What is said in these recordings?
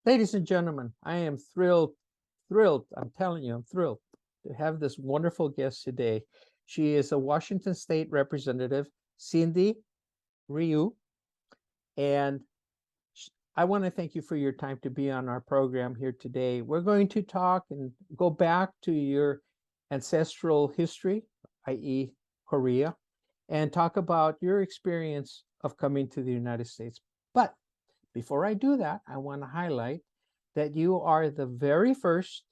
Ladies and gentlemen, I am thrilled, I'm telling you, I'm thrilled to have this wonderful guest today. She is a Washington State Representative, Cindy Ryu, and I want to thank you for your time to be on our program here today. We're going to talk and go back to your ancestral history, i.e., Korea, and talk about your experience of coming to the United States. But before I do that, I want to highlight that you are the very first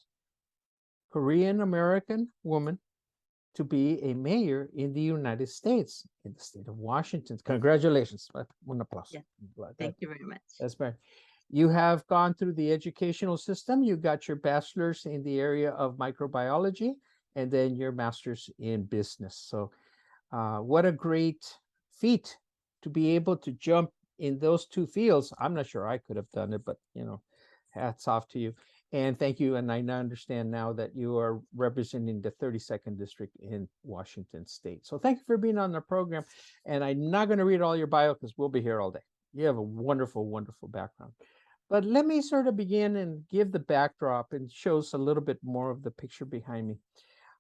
Korean American woman to be a mayor in the United States, in the state of Washington. Congratulations. Un aplauso. Yeah, thank you very much. That's right. You have gone through the educational system. You got your bachelor's in the area of microbiology and then your master's in business. So what a great feat to be able to jump in those two fields. I'm not sure I could have done it, but hats off to you. And thank you. And I now understand now that you are representing the 32nd district in Washington State. So thank you for being on the program. And I'm not going to read all your bio because we'll be here all day. You have a wonderful, wonderful background. But let me sort of begin and give the backdrop and shows a little bit more of the picture behind me.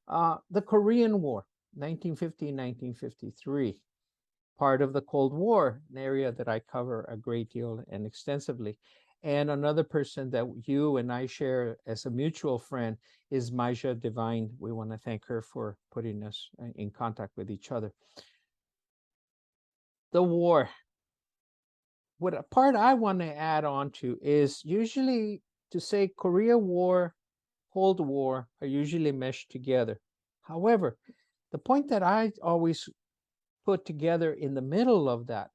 The Korean War, 1950-1953, part of the Cold War, an area that I cover a great deal and extensively. And another person that you and I share as a mutual friend is Maja Devine. We want to thank her for putting us in contact with each other. The war. What a part I want to add on to is usually to say Korea War, Cold War are usually meshed together. However, the point that I always put together in the middle of that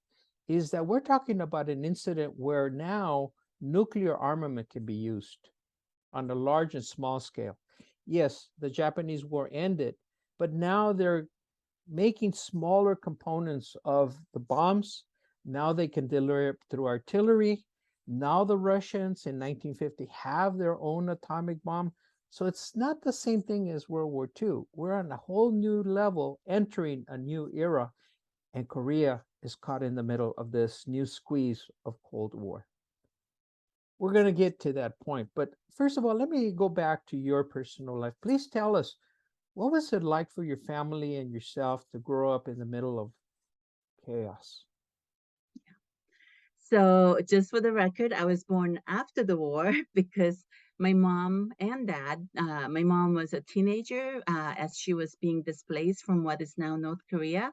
is that we're talking about an incident where now nuclear armament can be used on a large and small scale. Yes, the Japanese war ended, but now they're making smaller components of the bombs. Now they can deliver it through artillery. Now the Russians in 1950 have their own atomic bomb. So it's not the same thing as World War II. We're on a whole new level, entering a new era, and Korea is caught in the middle of this new squeeze of Cold War. We're going to get to that point. But first of all, let me go back to your personal life. Please tell us, what was it like for your family and yourself to grow up in the middle of chaos? So, just for the record, I was born after the war because my mom and dad, my mom was a teenager as she was being displaced from what is now North Korea.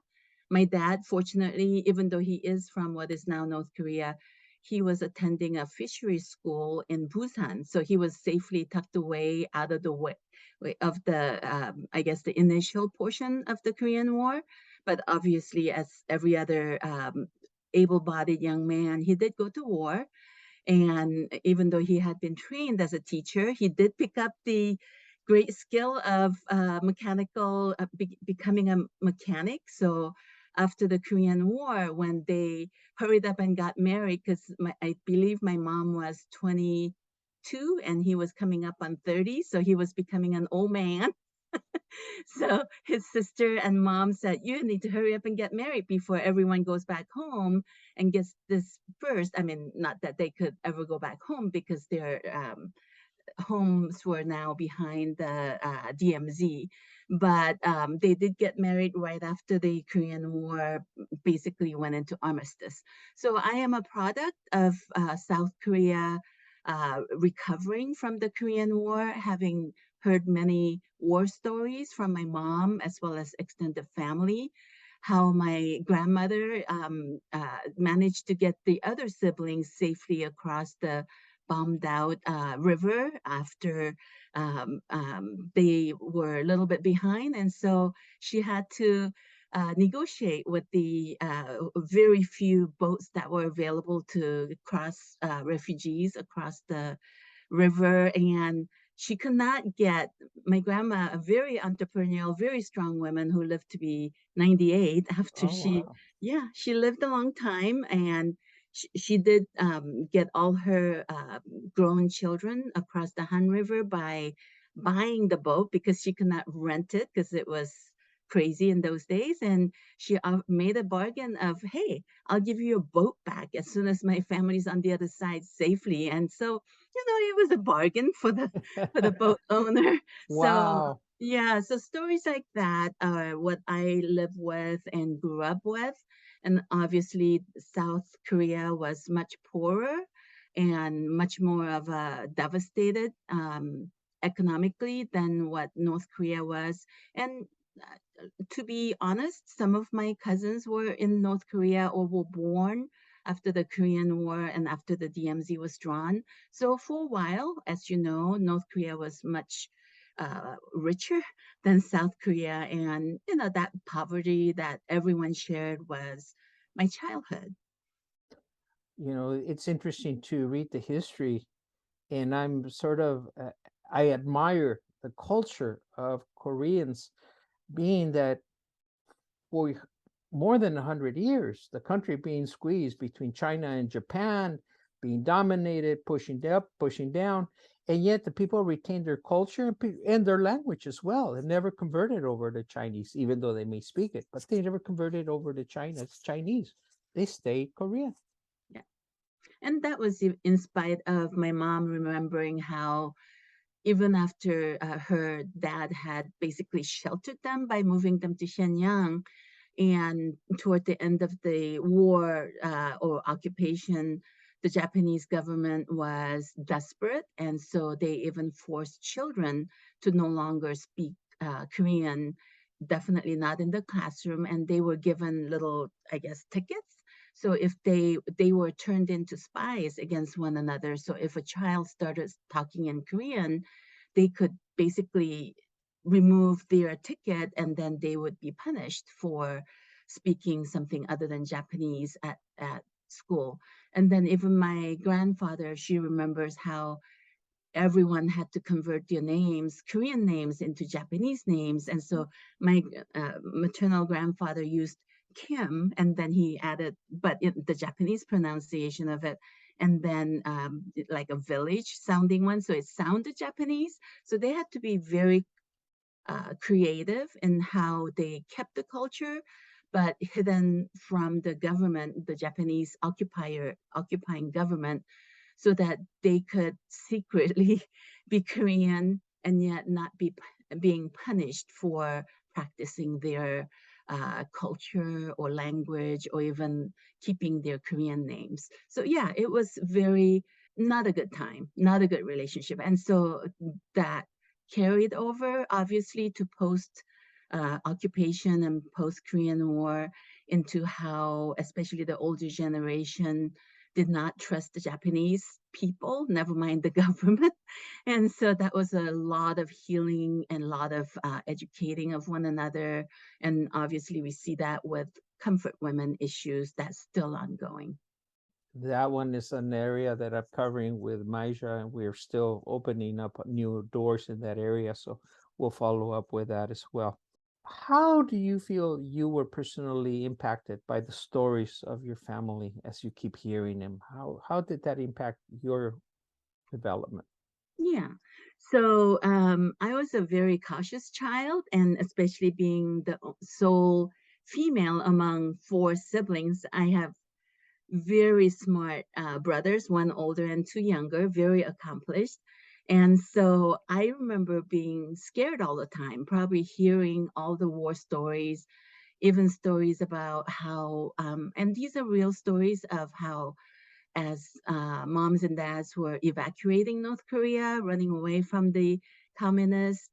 My dad, fortunately, even though he is from what is now North Korea, he was attending a fishery school in Busan. So he was safely tucked away out of the way of the, I guess, the initial portion of the Korean War. But obviously, as every other able-bodied young man, he did go to war. And even though he had been trained as a teacher, he did pick up the great skill of becoming a mechanic. So after the Korean War, when they hurried up and got married, because I believe my mom was 22 and he was coming up on 30, so he was becoming an old man. So his sister and mom said, "You need to hurry up and get married before everyone goes back home and gets dispersed." I mean, not that they could ever go back home because their homes were now behind the DMZ. But they did get married right after the Korean War basically went into armistice. So I am a product of South Korea recovering from the Korean War, having heard many war stories from my mom as well as extended family, how my grandmother managed to get the other siblings safely across the bombed out river after they were a little bit behind. And so she had to negotiate with the very few boats that were available to cross refugees across the river. And she could not get my grandma, a very entrepreneurial, very strong woman who lived to be 98 after Oh, wow. she lived a long time. And she did get all her grown children across the Han River by buying the boat because she could not rent it because it was crazy in those days. And she made a bargain of, hey, I'll give you a boat back as soon as my family's on the other side safely. And so, it was a bargain for the boat owner. So Wow. yeah, so stories like that are what I live with and grew up with. And obviously, South Korea was much poorer and much more of a devastated economically than what North Korea was. And to be honest, some of my cousins were in North Korea or were born after the Korean War and after the DMZ was drawn. So for a while, as you know, North Korea was much richer than South Korea. And, that poverty that everyone shared was my childhood. It's interesting to read the history, and I'm sort of, I admire the culture of Koreans, being that for more than 100 years, the country being squeezed between China and Japan, being dominated, pushing up, pushing down, and yet the people retained their culture and their language as well, and never converted over to Chinese, even though they may speak it, but they never converted over to China. It's Chinese. They stay Korean. Yeah. And that was in spite of my mom remembering how even after her dad had basically sheltered them by moving them to Shenyang, and toward the end of the war or occupation, the Japanese government was desperate. And so they even forced children to no longer speak Korean, definitely not in the classroom. And they were given little, I guess, tickets. So if they were turned into spies against one another. So if a child started talking in Korean, they could basically remove their ticket and then they would be punished for speaking something other than Japanese at school. And then even my grandfather, she remembers how everyone had to convert their names, Korean names, into Japanese names. And so my maternal grandfather used Kim, and then he added, but the Japanese pronunciation of it, and then like a village sounding one. So it sounded Japanese. So they had to be very creative in how they kept the culture, but hidden from the government, the Japanese occupying government, so that they could secretly be Korean and yet not be being punished for practicing their culture or language or even keeping their Korean names. So yeah, it was very not a good time, not a good relationship. And so that carried over obviously to post occupation and post Korean War into how, especially the older generation, did not trust the Japanese people, never mind the government. And so that was a lot of healing and a lot of educating of one another. And obviously, we see that with comfort women issues that's still ongoing. That one is an area that I'm covering with Maisha, and we're still opening up new doors in that area. So we'll follow up with that as well. How do you feel you were personally impacted by the stories of your family as you keep hearing them? How did that impact your development? Yeah. So I was a very cautious child, and especially being the sole female among four siblings, I have very smart brothers, one older and two younger, very accomplished. And so I remember being scared all the time, probably hearing all the war stories, even stories about how, and these are real stories of how, as moms and dads were evacuating North Korea, running away from the communist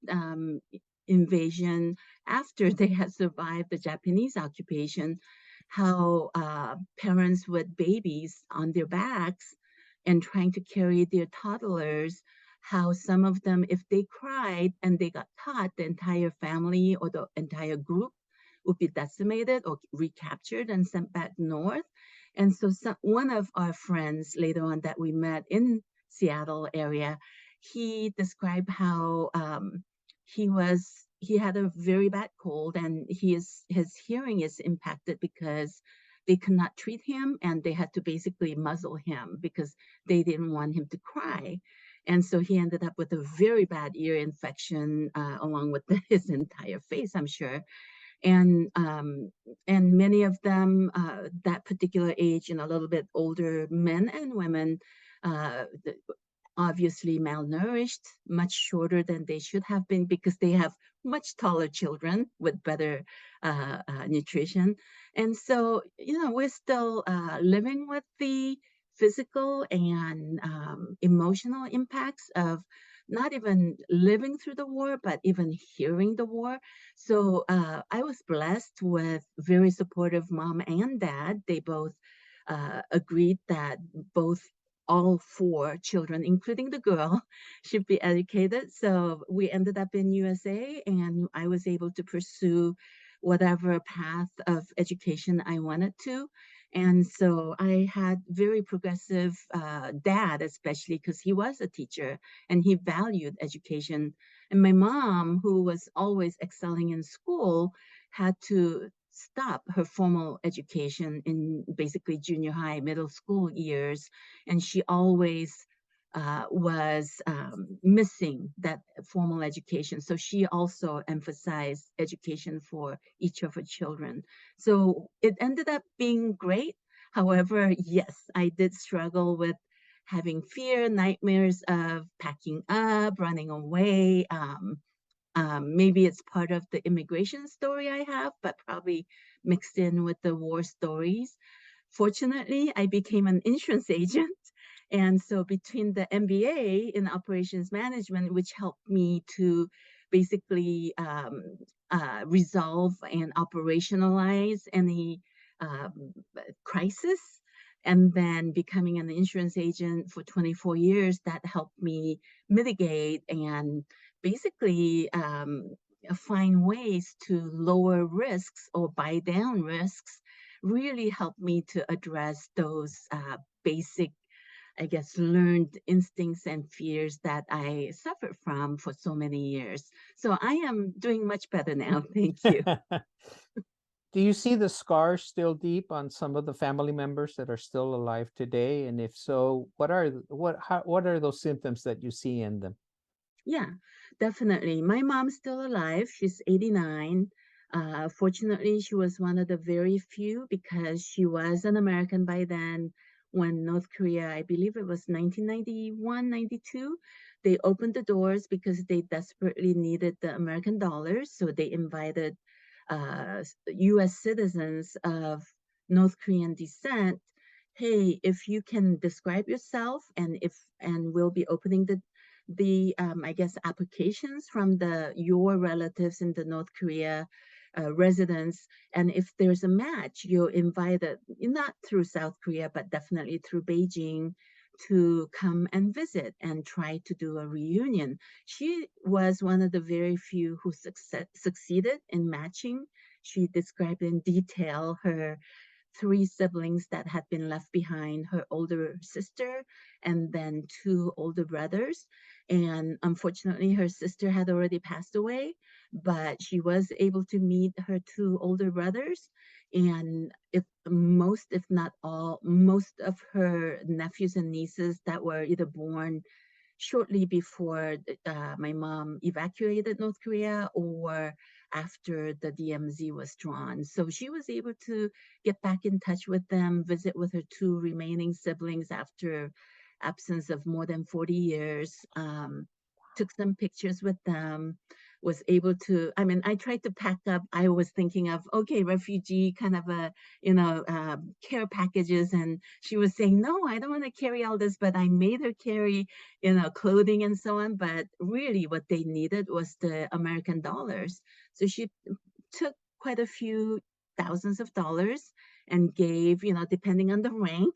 invasion after they had survived the Japanese occupation, how parents with babies on their backs and trying to carry their toddlers, how some of them, if they cried and they got caught, the entire family or the entire group would be decimated or recaptured and sent back north. And so one of our friends later on that we met in Seattle area, he described how he had a very bad cold and his hearing is impacted because they could not treat him and they had to basically muzzle him because they didn't want him to cry. And so he ended up with a very bad ear infection along with his entire face, I'm sure. And many of them, that particular age and a little bit older men and women, uh, th- obviously malnourished, much shorter than they should have been because they have much taller children with better nutrition. And so, we're still living with the physical and emotional impacts of not even living through the war, but even hearing the war. So I was blessed with very supportive mom and dad. They both agreed that both all four children, including the girl, should be educated. So we ended up in USA, and I was able to pursue whatever path of education I wanted to. And so I had very progressive dad, especially because he was a teacher and he valued education. And my mom, who was always excelling in school, had to stop her formal education in basically junior high, middle school years. And she always was missing that formal education. So she also emphasized education for each of her children. So it ended up being great. However, yes, I did struggle with having fear, nightmares of packing up, running away. Maybe it's part of the immigration story I have, but probably mixed in with the war stories. Fortunately, I became an insurance agent. And so between the MBA in operations management, which helped me to basically resolve and operationalize any um, crisis, and then becoming an insurance agent for 24 years, that helped me mitigate and basically find ways to lower risks or buy down risks, really helped me to address those basic, I guess, learned instincts and fears that I suffered from for so many years. So I am doing much better now. Thank you. Do you see the scars still deep on some of the family members that are still alive today? And if so, what are those symptoms that you see in them? Yeah, definitely. My mom's still alive. She's 89. Fortunately, she was one of the very few because she was an American by then when North Korea, I believe it was 1991, 92, they opened the doors because they desperately needed the American dollars. So they invited US citizens of North Korean descent. Hey, if you can describe yourself, and we'll be opening the I guess applications from the your relatives in the North Korea residents, and if there's a match, you're invited not through South Korea, but definitely through Beijing to come and visit and try to do a reunion. She was one of the very few who succeeded in matching. She described in detail her three siblings that had been left behind, her older sister and then two older brothers. And unfortunately, her sister had already passed away, but she was able to meet her two older brothers. And if not all, most of her nephews and nieces that were either born shortly before my mom evacuated North Korea or after the DMZ was drawn. So she was able to get back in touch with them, visit with her two remaining siblings after absence of more than 40 years, took some pictures with them, was able to, I mean, I tried to pack up, I was thinking of, okay, refugee kind of a, care packages. And she was saying, no, I don't want to carry all this, but I made her carry, clothing and so on. But really what they needed was the American dollars. So she took quite a few thousands of dollars and gave, depending on the rank,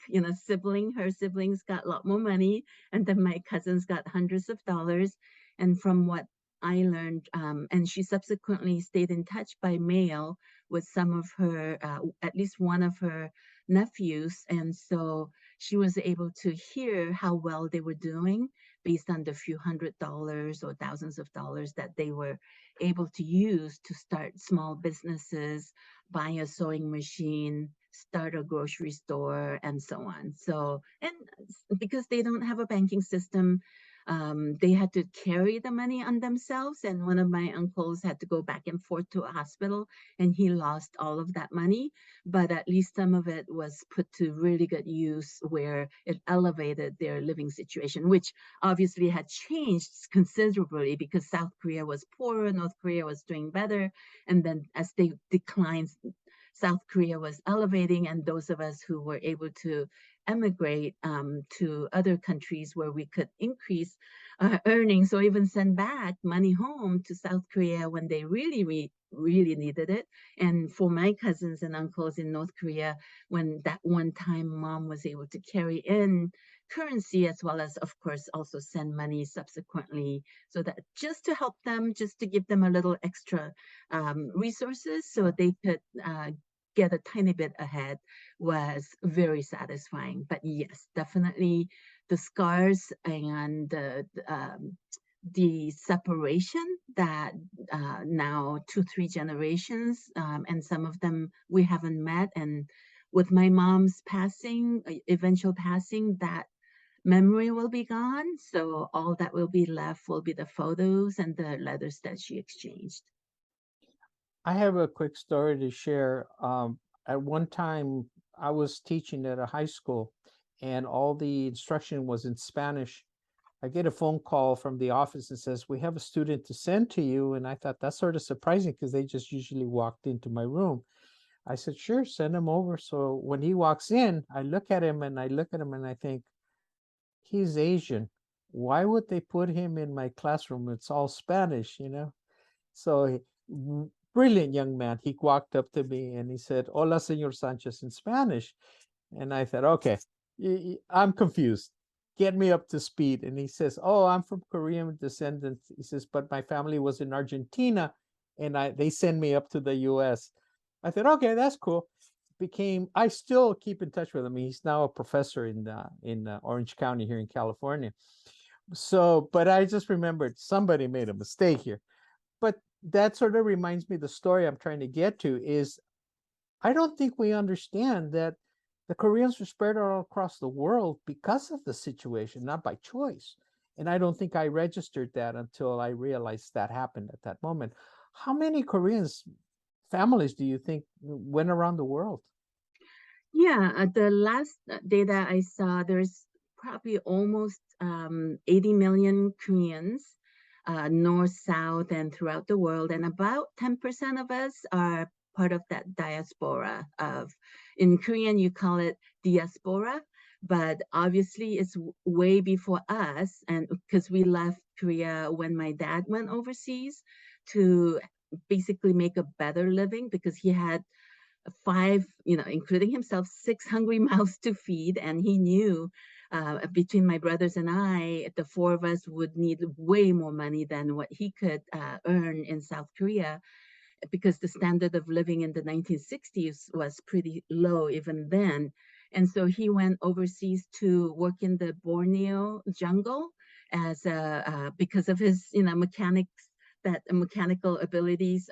her siblings got a lot more money, and then my cousins got hundreds of dollars. And from what I learned, and she subsequently stayed in touch by mail with some of her, at least one of her nephews. And so she was able to hear how well they were doing based on the few $100s or thousands of dollars that they were able to use to start small businesses, buy a sewing machine, start a grocery store, and so on. So, and because they don't have a banking system, They had to carry the money on themselves, and one of my uncles had to go back and forth to a hospital, and he lost all of that money. But at least some of it was put to really good use, where it elevated their living situation, which obviously had changed considerably because South Korea was poorer, North Korea was doing better, and then as they declined, South Korea was elevating, and those of us who were able to emigrate to other countries where we could increase earnings or even send back money home to South Korea when they really needed it. And for my cousins and uncles in North Korea, when that one time mom was able to carry in currency as well as, of course, also send money subsequently, so that just to help them, just to give them a little extra resources so they could get a tiny bit ahead, was very satisfying. But yes, definitely the scars and the separation that now 2, 3 generations, and some of them we haven't met. And with my mom's passing, eventual passing, that memory will be gone. So all that will be left will be the photos and the letters that she exchanged. I have a quick story to share. At one time, I was teaching at a high school, and all the instruction was in Spanish. I get a phone call from the office that says, "We have a student to send to you." And I thought that's sort of surprising because they just usually walked into my room. I said, "Sure, send him over." So when he walks in, I look at him and I look at him and I think, he's Asian. Why would they put him in my classroom? It's all Spanish, you know? So brilliant young man. He walked up to me and he said, "Hola, Señor Sanchez," in Spanish. And I said, "Okay, I'm confused. Get me up to speed." And he says, "Oh, I'm from Korean descendant." He says, "But my family was in Argentina and they send me up to the US." I said, "Okay, that's cool." I still keep in touch with him. He's now a professor in Orange County here in California. So, but I just remembered somebody made a mistake here. But that sort of reminds me, the story I'm trying to get to is, I don't think we understand that the Koreans were spread all across the world because of the situation, not by choice. And I don't think I registered that until I realized that happened at that moment. How many Koreans families do you think went around the world? Yeah, the last data I saw, there's probably almost 80 million Koreans, north, south, and throughout the world. And about 10% of us are part of that diaspora of, in Korean, you call it diaspora, but obviously it's way before us. And because we left Korea when my dad went overseas to basically make a better living, because he had five, including himself, six hungry mouths to feed. And he knew between my brothers and I, the four of us would need way more money than what he could earn in South Korea, because the standard of living in the 1960s was pretty low even then. And so he went overseas to work in the Borneo jungle as because of his, mechanics, that mechanical abilities,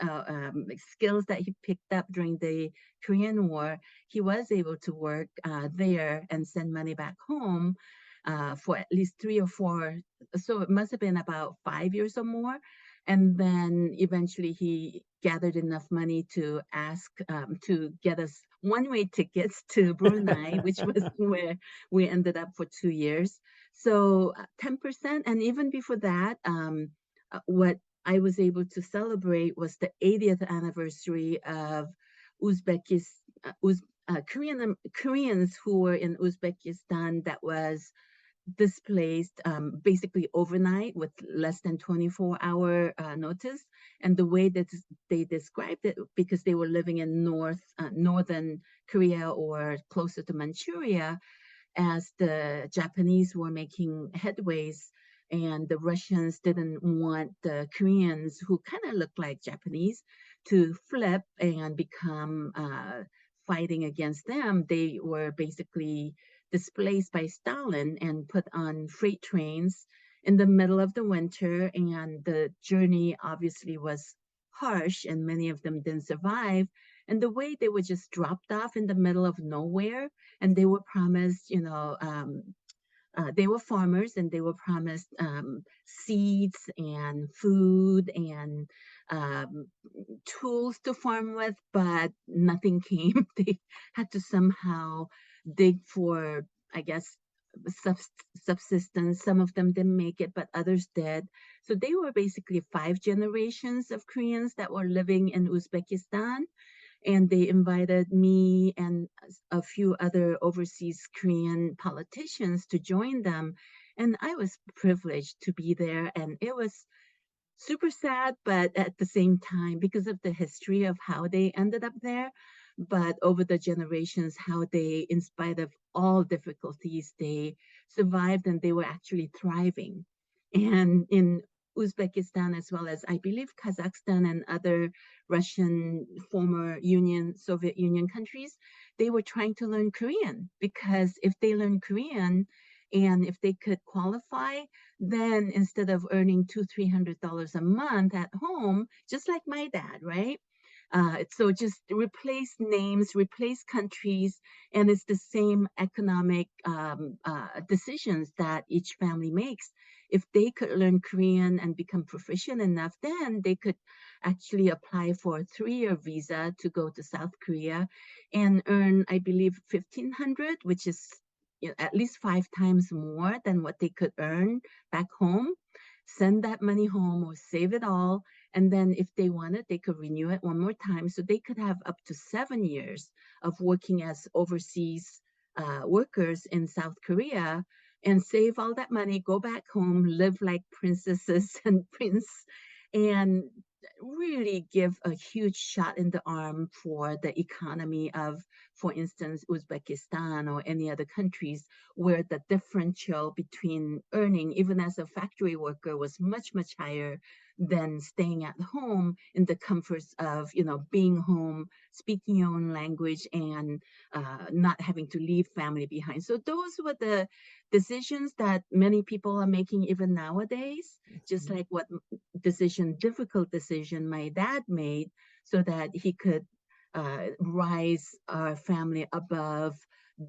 skills that he picked up during the Korean War. He was able to work there and send money back home for at least 3 or 4. So it must have been about 5 years or more. And then eventually he gathered enough money to ask to get us one-way tickets to Brunei, which was where we ended up for 2 years. So 10%, and even before that, what I was able to celebrate was the 80th anniversary of Koreans who were in Uzbekistan that was displaced basically overnight with less than 24-hour notice. And the way that they described it, because they were living in northern Korea or closer to Manchuria, as the Japanese were making headways, and the Russians didn't want the Koreans, who kind of looked like Japanese, to flip and become fighting against them. They were basically displaced by Stalin and put on freight trains in the middle of the winter. And the journey obviously was harsh, and many of them didn't survive. And the way they were just dropped off in the middle of nowhere, and they were promised, they were farmers and they were promised seeds and food and um, tools to farm with, but nothing came. They had to somehow dig for, I guess, subs- subsistence. Some of them didn't make it, but others did. So they were basically five generations of Koreans that were living in Uzbekistan, and they invited me and a few other overseas Korean politicians to join them. And I was privileged to be there. And it was super sad, but at the same time, because of the history of how they ended up there, but over the generations, how they, in spite of all difficulties, they survived and they were actually thriving. And in Uzbekistan, as well as I believe Kazakhstan and other Russian former Union, Soviet Union countries, they were trying to learn Korean because if they learn Korean and if they could qualify, then instead of earning $200-300 a month at home, just like my dad, right? So just replace names, replace countries, and it's the same economic decisions that each family makes. If they could learn Korean and become proficient enough, then they could actually apply for a 3-year visa to go to South Korea and earn, I believe, 1,500, which is at least 5 times more than what they could earn back home. Send that money home or save it all, and then if they wanted, they could renew it one more time. So they could have up to 7 years of working as overseas workers in South Korea and save all that money, go back home, live like princesses and prince, and really give a huge shot in the arm for the economy of, for instance, Uzbekistan or any other countries where the differential between earning, even as a factory worker, was much, much higher than staying at home in the comforts of, being home, speaking your own language, and not having to leave family behind. So those were the decisions that many people are making even nowadays, just Mhm. like what difficult decision my dad made so that he could rise our family above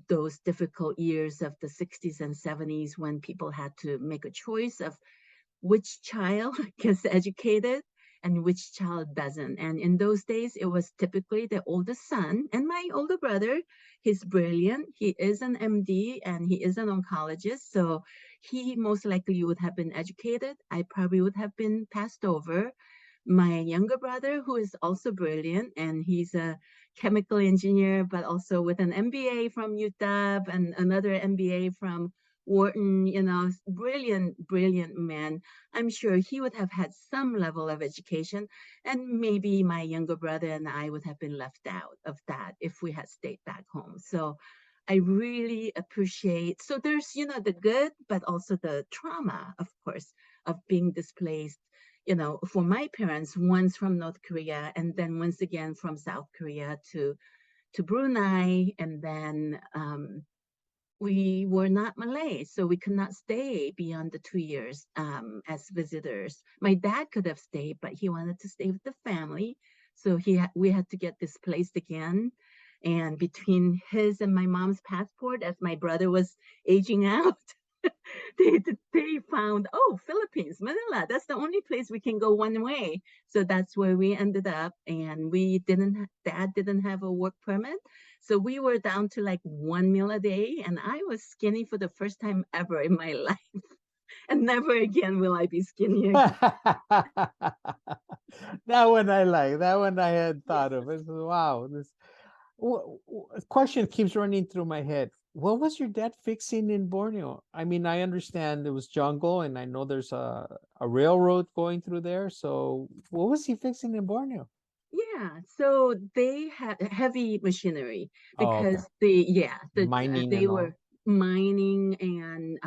those difficult years of the 60s and 70s when people had to make a choice of which child gets educated and which child doesn't. And in those days, it was typically the oldest son. And my older brother, he's brilliant. He is an MD and he is an oncologist. So he most likely would have been educated. I probably would have been passed over. My younger brother, who is also brilliant, and he's a chemical engineer, but also with an MBA from UW and another MBA from Wharton, brilliant, brilliant man. I'm sure he would have had some level of education, and maybe my younger brother and I would have been left out of that if we had stayed back home. So I really appreciate. So there's, the good, but also the trauma, of course, of being displaced. For my parents, once from North Korea, and then once again from South Korea to Brunei, and then we were not Malay, so we could not stay beyond the 2 years as visitors. My dad could have stayed, but he wanted to stay with the family, so we had to get displaced again. And between his and my mom's passport, as my brother was aging out, they found, oh, Philippines, Manila. That's the only place we can go one way. So that's where we ended up, and dad didn't have a work permit, so we were down to like one meal a day, and I was skinny for the first time ever in my life. And never again will I be skinny again. That one I like. That one I had Yes. thought of. It's, wow, this question keeps running through my head. What was your dad fixing in Borneo? I mean, I understand it was jungle, and I know there's a railroad going through there. So, what was he fixing in Borneo? Yeah, so they had heavy machinery Oh, okay. because Mining they and were all. mining and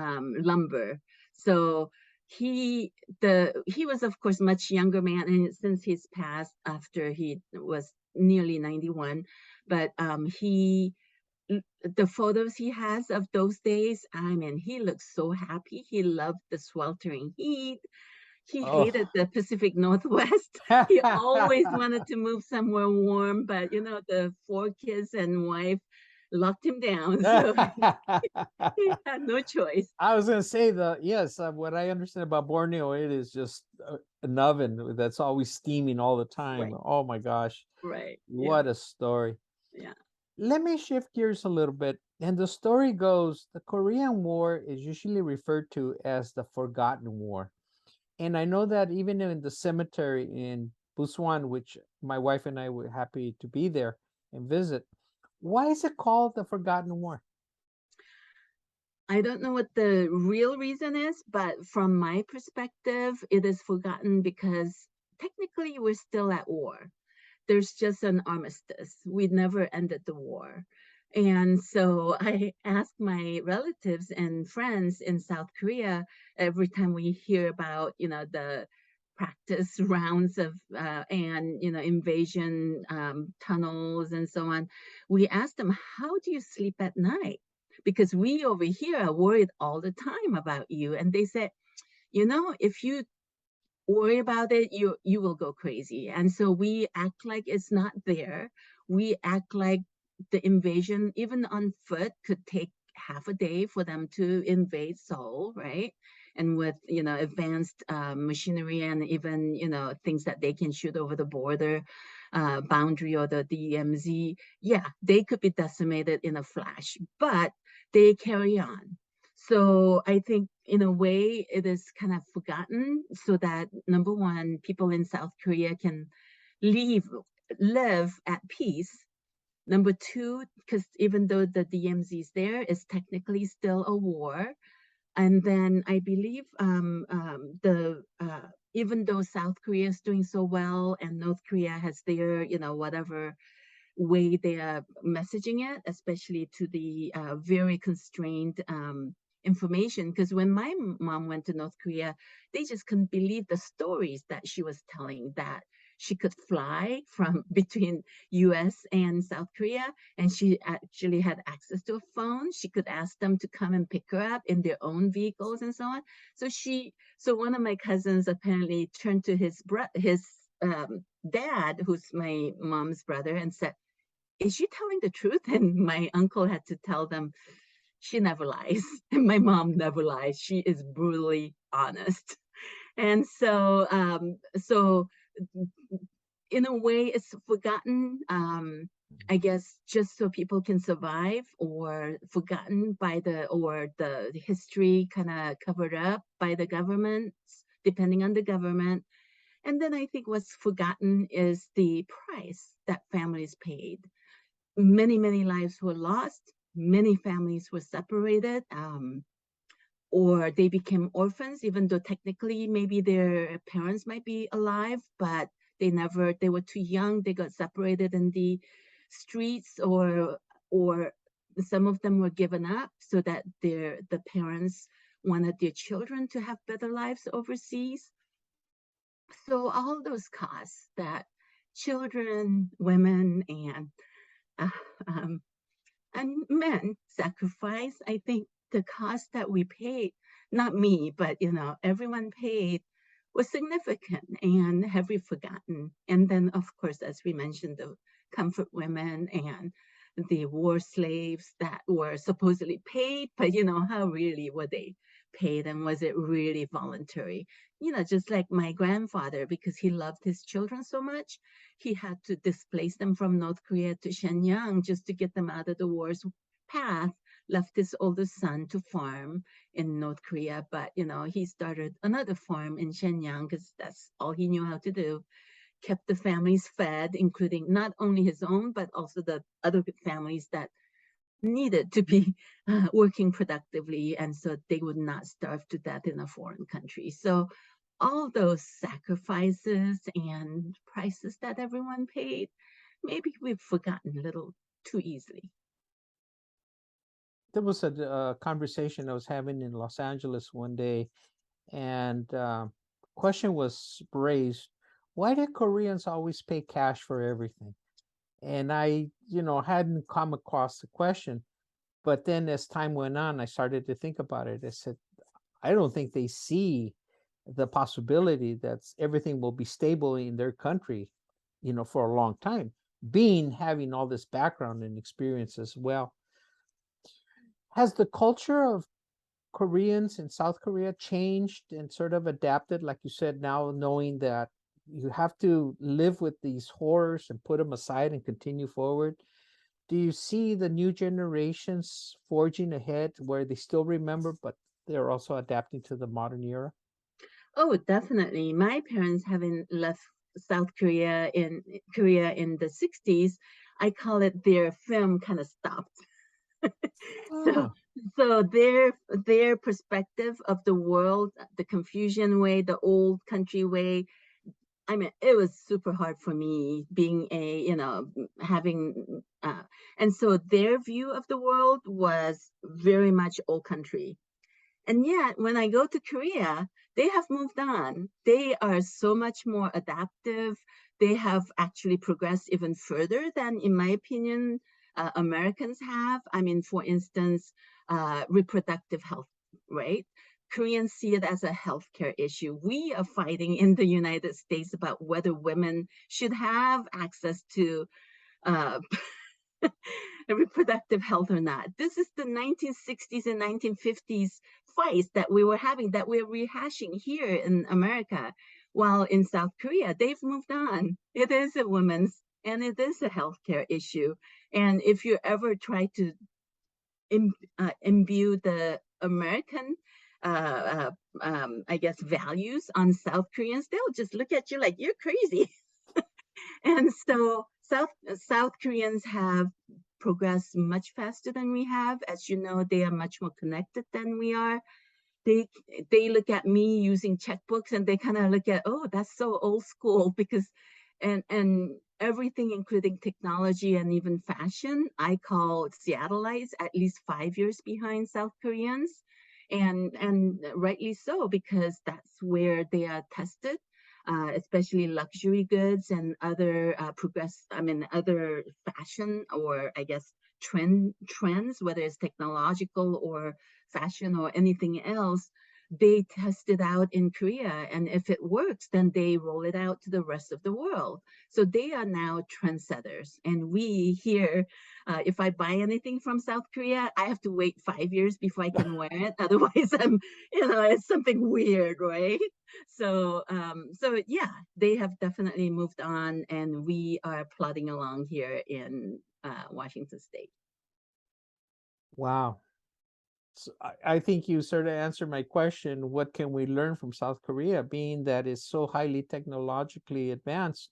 lumber. So he he was of course much younger man, and since he's passed after he was nearly 91, but the photos he has of those days, I mean, he looks so happy. He loved the sweltering heat. He Oh. hated the Pacific Northwest. He always wanted to move somewhere warm, but the 4 kids and wife, locked him down. So he had no choice. I was gonna say yes, what I understand about Borneo, it is just an oven that's always steaming all the time. Right, Oh my gosh, right. Yeah, what a story. yeah. Let me shift gears a little bit. And the story goes, the Korean War is usually referred to as the Forgotten War. And I know that even in the cemetery in Busan, which my wife and I were happy to be there and visit, why is it called the Forgotten War? I don't know what the real reason is, but from my perspective, it is forgotten because technically we're still at war. There's just an armistice. We never ended the war. And so I ask my relatives and friends in South Korea every time we hear about, the practice rounds of and invasion tunnels and so on. We ask them, how do you sleep at night? Because we over here are worried all the time about you. And they said, if you worry about it, you will go crazy. And so we act like it's not there. We act like the invasion, even on foot, could take half a day for them to invade Seoul, right? And with advanced machinery and even things that they can shoot over the border boundary or the DMZ, yeah, they could be decimated in a flash. But they carry on. So I think in a way it is kind of forgotten so that number one, people in South Korea can leave, live at peace. Number two, because even though the DMZ is there, it's technically still a war. And then I believe the even though South Korea is doing so well and North Korea has their, whatever way they are messaging it, especially to the very constrained information. Because when my mom went to North Korea, they just couldn't believe the stories that she was telling that she could fly from between US and South Korea and she actually had access to a phone. She could ask them to come and pick her up in their own vehicles and so on. So one of my cousins apparently turned to his dad, who's my mom's brother, and said, is she telling the truth? And my uncle had to tell them, she never lies. And my mom never lies. She is brutally honest. And so in a way, it's forgotten. I guess just so people can survive, or forgotten by the history kind of covered up by the government, depending on the government. And then I think what's forgotten is the price that families paid. Many lives were lost, many families were separated, or they became orphans, even though technically maybe their parents might be alive, but they were too young, they got separated in the streets, or some of them were given up so that the parents wanted their children to have better lives overseas. So all those costs that children, women, uh, um, and men sacrifice, I think the cost that we paid, not me, but everyone paid, was significant and have we forgotten. And then of course, as we mentioned, the comfort women and the war slaves that were supposedly paid, but how really were they paid, and was it really voluntary? Just like my grandfather, because he loved his children so much, he had to displace them from North Korea to Shenyang just to get them out of the war's path, left his oldest son to farm in North Korea. But, he started another farm in Shenyang because that's all he knew how to do, kept the families fed, including not only his own, but also the other families that needed to be working productively, and so they would not starve to death in a foreign country. So all those sacrifices and prices that everyone paid, maybe we've forgotten a little too easily. There was a conversation I was having in Los Angeles one day, and question was raised: why do Koreans always pay cash for everything? And I, hadn't come across the question. But then as time went on, I started to think about it. I said, I don't think they see the possibility that everything will be stable in their country, for a long time, being having all this background and experience as well. Has the culture of Koreans in South Korea changed and sort of adapted, like you said, now knowing that you have to live with these horrors and put them aside and continue forward? Do you see the new generations forging ahead where they still remember, but they're also adapting to the modern era? Oh, definitely. My parents having left South Korea in the 60s, I call it their film kind of stopped. So Ah, so their perspective of the world, the Confucian way, the old country way, I mean, it was super hard for me being having and so their view of the world was very much old country. And yet, when I go to Korea, they have moved on. They are so much more adaptive. They have actually progressed even further than, in my opinion, Americans have. I mean, for instance, reproductive health, right? Koreans see it as a healthcare issue. We are fighting in the United States about whether women should have access to uh, reproductive health or not. This is the 1960s and 1950s fights that we were having, that we're rehashing here in America. While in South Korea, they've moved on. It is a women's and it is a healthcare issue. And if you ever try to imbue the American, I guess, values on South Koreans, they'll just look at you like you're crazy. And so South Koreans have progressed much faster than we have. As you know, they are much more connected than we are. They they look at me using checkbooks and they kind of look at, oh, that's so old school because and everything including technology and even fashion, I call Seattleites at least 5 years behind South Koreans. And rightly so, because that's where they are tested, especially luxury goods and other other fashion, or I guess trends, whether it's technological or fashion or anything else. They test it out in Korea, and if it works, then they roll it out to the rest of the world. So they are now trendsetters, and we here, if I buy anything from South Korea, I have to wait 5 years before I can wear it. Otherwise, it's something weird, right? So yeah, they have definitely moved on, and we are plodding along here in Washington State. wow. So I think you sort of answered my question. What can we learn from South Korea, being that it's so highly technologically advanced?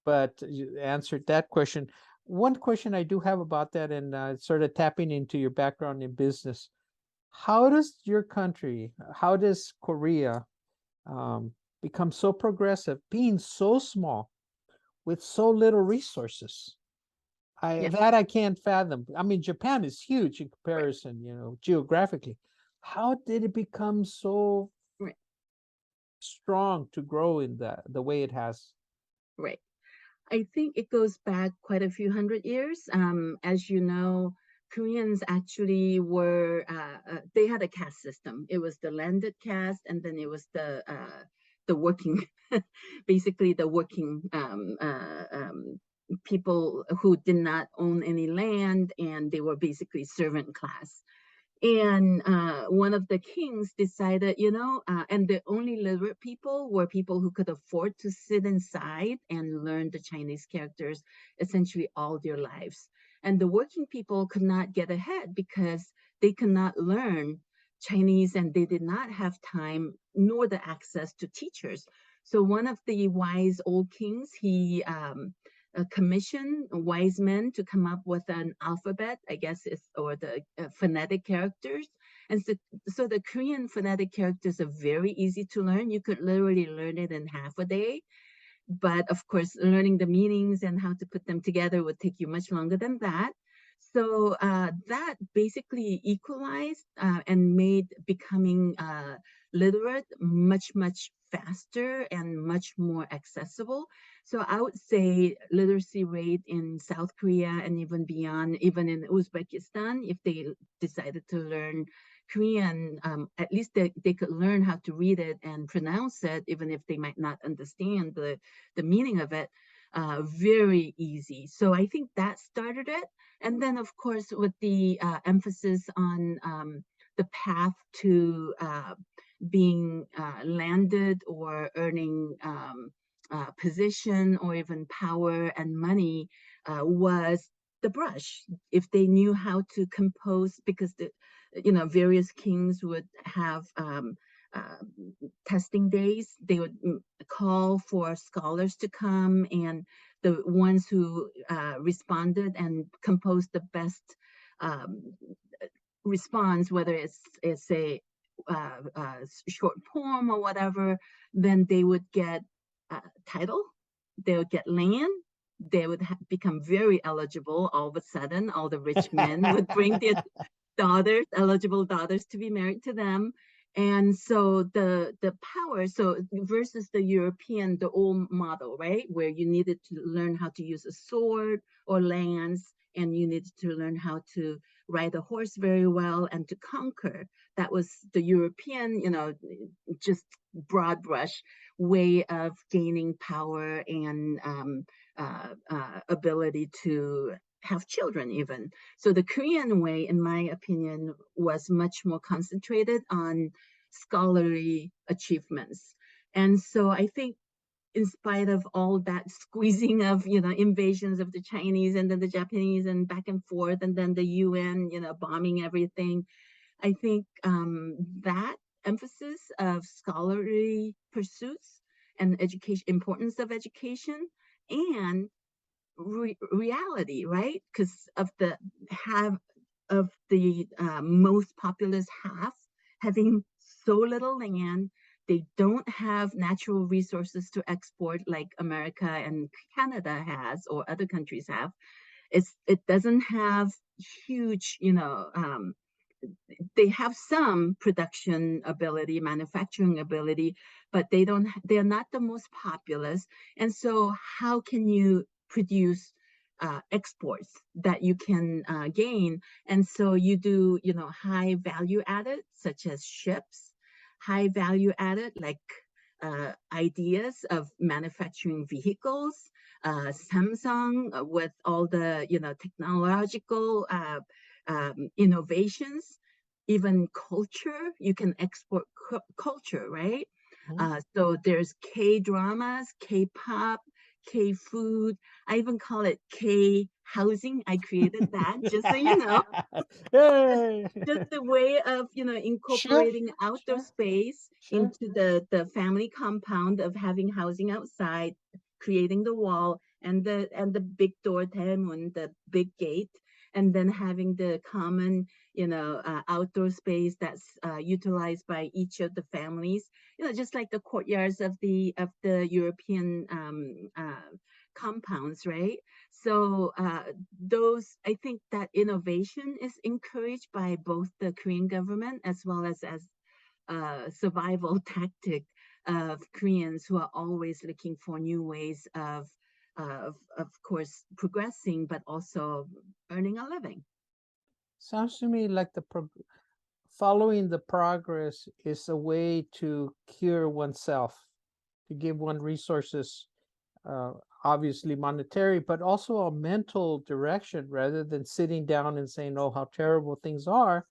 But you answered that question. One question I do have about that, and sort of tapping into your background in business, how does your country, how does Korea um, become so progressive, being so small with so little resources? Yeah. I can't fathom. I mean, Japan is huge in Right. comparison, geographically. How did it become so Right. strong to grow in the way it has? Right. I think it goes back quite a few hundred years. As you know, Koreans actually they had a caste system. It was the landed caste, and then it was the working, basically the working people who did not own any land, and they were basically servant class. And one of the kings decided, and the only literate people were people who could afford to sit inside and learn the Chinese characters essentially all their lives. And the working people could not get ahead because they could not learn Chinese, and they did not have time nor the access to teachers. So one of the wise old kings, he commission wise men to come up with an alphabet, I guess, or the phonetic characters. And so the Korean phonetic characters are very easy to learn. You could literally learn it in half a day. But of course, learning the meanings and how to put them together would take you much longer than that. So that basically equalized and made becoming literate much, much faster and much more accessible. So I would say literacy rate in South Korea and even beyond, even in Uzbekistan, if they decided to learn Korean, at least they could learn how to read it and pronounce it, even if they might not understand the meaning of it. very easy. So I think that started it. And then, of course, with the emphasis on the path to being landed or earning position or even power and money was the brush. If they knew how to compose, because the various kings would have uh, testing days, they would call for scholars to come, and the ones who responded and composed the best um, response, whether it's a short poem or whatever, then they would get a title, they would get land, they would become very eligible. All of a sudden, all the rich men would bring their daughters, eligible daughters, to be married to them. And so the power, so versus the European, the old model, right, where you needed to learn how to use a sword or lance, and you needed to learn how to ride a horse very well and to conquer. That was the European, just broad brush way of gaining power and ability to have children, even. So the Korean way, in my opinion, was much more concentrated on scholarly achievements. And so I think, in spite of all that squeezing of invasions of the Chinese and then the Japanese and back and forth, and then the UN bombing everything, I think that emphasis of scholarly pursuits and education, importance of education, and reality, right? Because of the have of the most populous half having so little land, they don't have natural resources to export like America and Canada has, or other countries have. It doesn't have huge, they have some production ability, manufacturing ability, but they're not the most populous. And so how can you produce exports that you can gain? And so you do, high value added, such as ships, high value added, like ideas of manufacturing vehicles, Samsung with all the, technological innovations, even culture. You can export culture, right? Mhm. So there's K dramas, K pop, K food. I even call it K housing. I created that, just so you know. Yay! Just the way of Sure, incorporating outdoor sure, space sure. into the family compound of having housing outside, creating the wall and the big door temun, the big gate, and then having the common outdoor space that's utilized by each of the families, just like the courtyards of the European compounds, right? So those, I think that innovation is encouraged by both the Korean government as well as survival tactic of Koreans, who are always looking for new ways of course, progressing, but also earning a living. Sounds to me like following the progress is a way to cure oneself, to give one resources, uh, obviously monetary, but also a mental direction rather than sitting down and saying, oh, how terrible things are.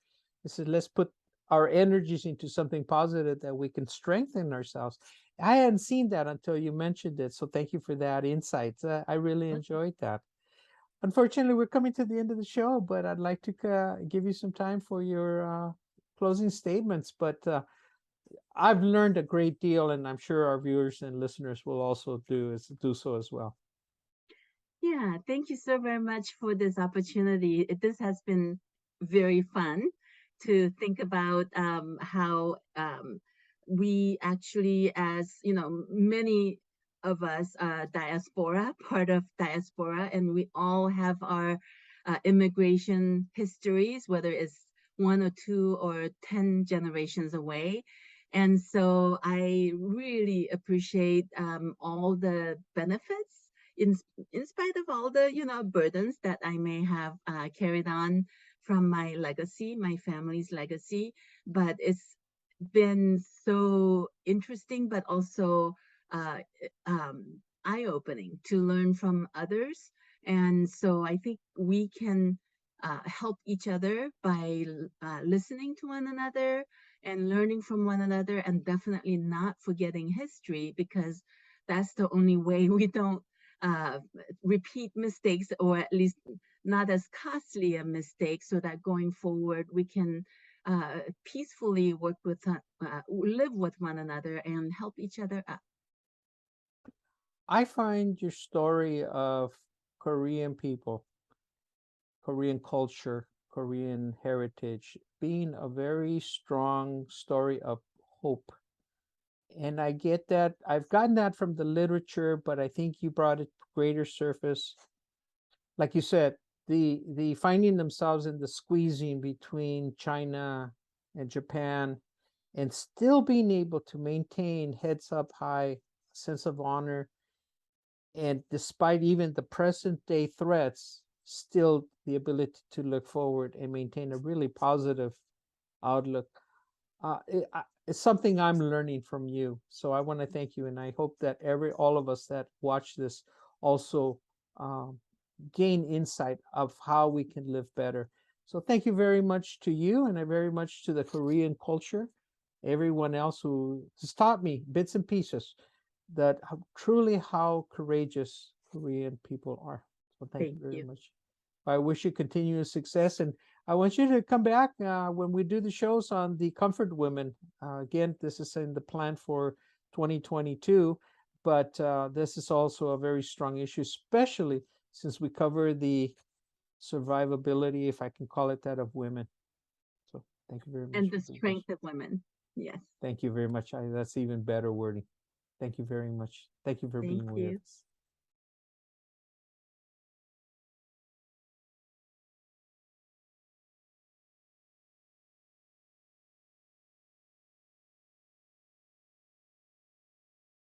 It said, let's put our energies into something positive that we can strengthen ourselves. I hadn't seen that until you mentioned it. So thank you for that insight. I really enjoyed that. Unfortunately, we're coming to the end of the show, but I'd like to give you some time for your closing statements. But I've learned a great deal, and I'm sure our viewers and listeners will also do so as well. Yeah, thank you so very much for this opportunity. This has been very fun to think about how we actually, as many of us diaspora, part of diaspora, and we all have our immigration histories, whether it's one or two or 10 generations away. And so I really appreciate all the benefits in in spite of all the burdens that I may have carried on from my legacy, my family's legacy. But it's been so interesting, but also uh, um, eye-opening to learn from others. And so I think we can help each other by listening to one another and learning from one another, and definitely not forgetting history, because that's the only way we don't uh, repeat mistakes, or at least not as costly a mistake, so that going forward we can peacefully work with, live with one another and help each other up. I find your story of Korean people, Korean culture, Korean heritage being a very strong story of hope. And I get that. I've gotten that from the literature, but I think you brought it to greater surface. Like you said, the finding themselves in the squeezing between China and Japan, and still being able to maintain heads up high, sense of honor, and despite even the present day threats, still the ability to look forward and maintain a really positive outlook. It's something I'm learning from you. So I want to thank you, and I hope that all of us that watch this also um, gain insight of how we can live better. So thank you very much to you, and I very much to the Korean culture, everyone else who has taught me bits and pieces that truly how courageous Korean people are. So thank you Thank very you. much. I wish you continuous success, and I want you to come back when we do the shows on the Comfort Women. Again, this is in the plan for 2022, but this is also a very strong issue, especially since we cover the survivability, if I can call it that, of women. So thank you very much And the for being here. strength of women. Yes. Thank you very much. That's even better wording. Thank you very much. Thank you for Thank being with you. us.